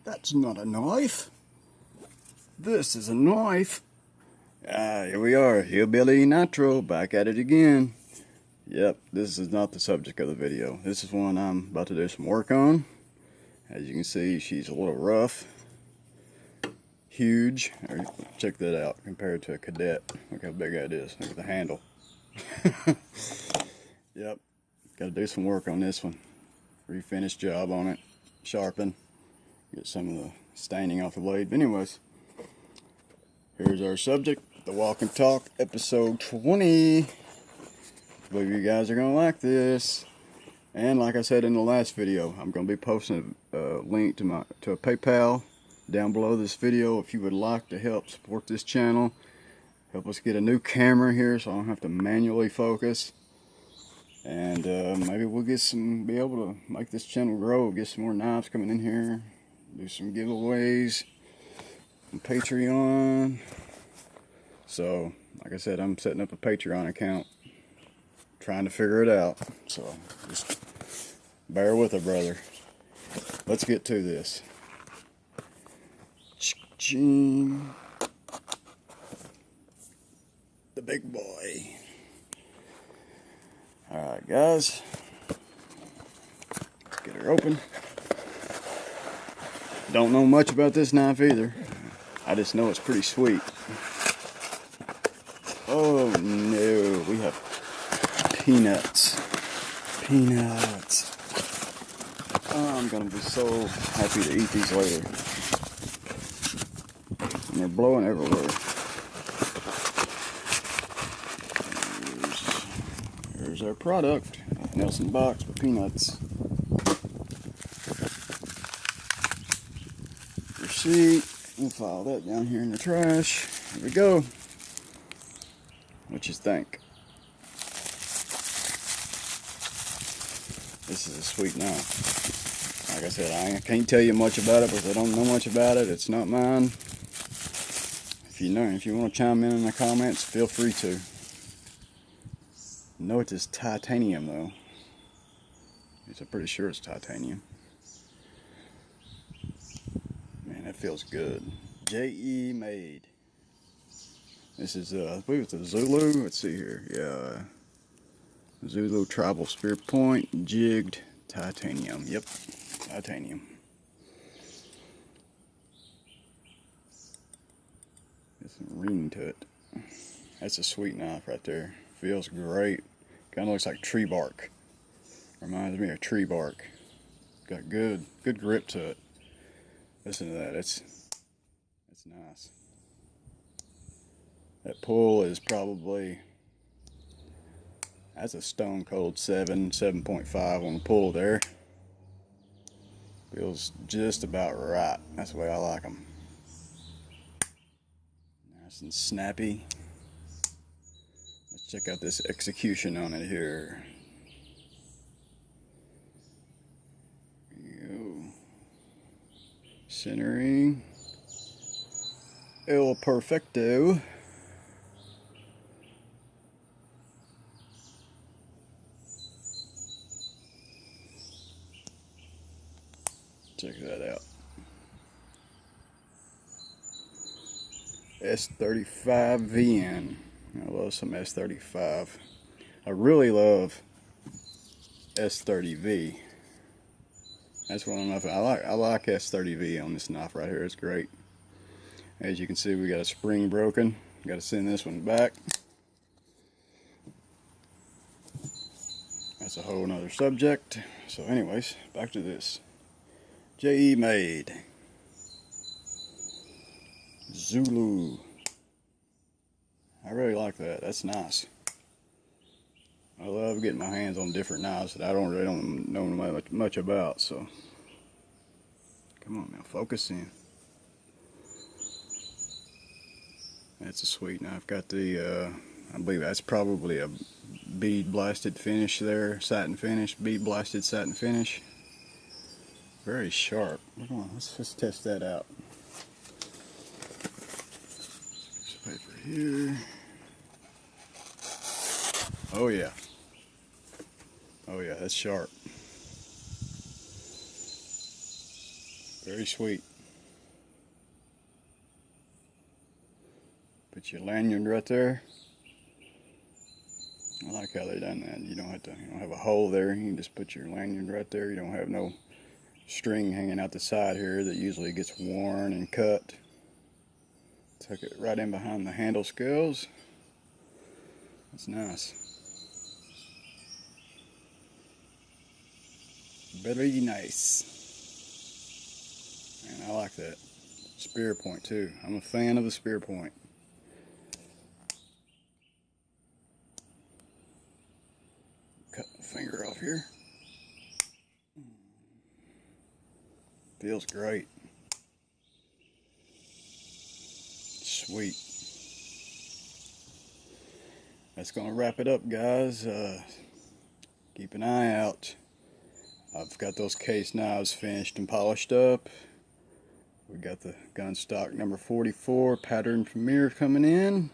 That's not a knife. This is a knife. Here we are, HillbillyNitro, back at it again. Yep, this is not the subject of the video. This is one I'm about to do some work on. As you can see, she's a little rough. Huge. Check that out compared to a Cadet. Look how big that is. Look at the handle. Yep, got to do some work on this one. Refinish job on it. Sharpen. Get some of the staining off the blade. But anyways, here's our subject. The Walk and Talk, episode 20. I believe you guys are going to like this. And like I said in the last video, I'm going to be posting a link to a PayPal down below this video if you would like to help support this channel. Help us get a new camera here so I don't have to manually focus. And maybe we'll be able to make this channel grow, get some more knives coming in here, do some giveaways on Patreon. So, like I said, I'm setting up a Patreon account, trying to figure it out. So, just bear with it, brother. Let's get to this. The big boy. Alright, guys. Get her open. Don't know much about this knife either. I just know it's pretty sweet. Oh no, we have peanuts. Peanuts. Oh, I'm gonna be so happy to eat these later. And they're blowing everywhere. Here's our product. Nelson box for peanuts. Receipt. We'll file that down here in the trash. Here we go. What you think? This is a sweet knife. Like I said, I can't tell you much about it because I don't know much about it. It's not mine. If you want to chime in the comments, feel free to. No, it is titanium though. I'm pretty sure it's titanium. Man, that feels good. J.E. made. This is, I believe it's a Zulu. Let's see here. Yeah. Zulu Tribal Spear Point. Jigged titanium. Yep. Titanium. There's some ring to it. That's a sweet knife right there. Feels great. Kind of looks like tree bark. Reminds me of tree bark. Got good grip to it. Listen to that. That's nice. That pull is probably, that's a stone cold 7.5 on the pull there. Feels just about right. That's the way I like them. Nice and snappy. Let's check out this execution on it here. There you go. Centering. El Perfecto. Check that out. S35VN. I love some S35. I really love S30V. That's one of my, I like S30V on this knife right here. It's great. As you can see, we got a spring broken. Got to send this one back. That's a whole nother subject. So anyways, back to this. J.E. made. Zulu. I really like that. That's nice. I love getting my hands on different knives that I really don't know much about. So, come on now, focus in. That's a sweet knife. Got the, I believe that's probably a bead blasted finish there, satin finish, bead blasted satin finish. Very sharp. Come on, let's test that out. Paper here. Oh yeah. Oh yeah, that's sharp. Very sweet. Got your lanyard right there. I like how they done that. You don't have a hole there. You can just put your lanyard right there. You don't have no string hanging out the side here that usually gets worn and cut. Tuck it right in behind the handle scales. That's nice. Very nice. And I like that. Spear point too. I'm a fan of the spear point. Cut my finger off here. Feels great. Sweet. That's going to wrap it up, guys. Keep an eye out. I've got those case knives finished and polished up. We got the gun stock number 44 pattern premiere coming in.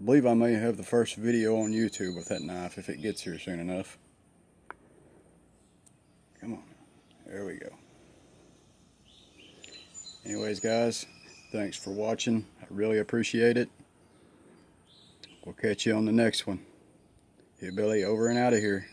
I believe I may have the first video on YouTube with that knife if it gets here soon enough. Come on. There we go. Anyways, guys, thanks for watching. I really appreciate it. We'll catch you on the next one. Hillbilly over and out of here.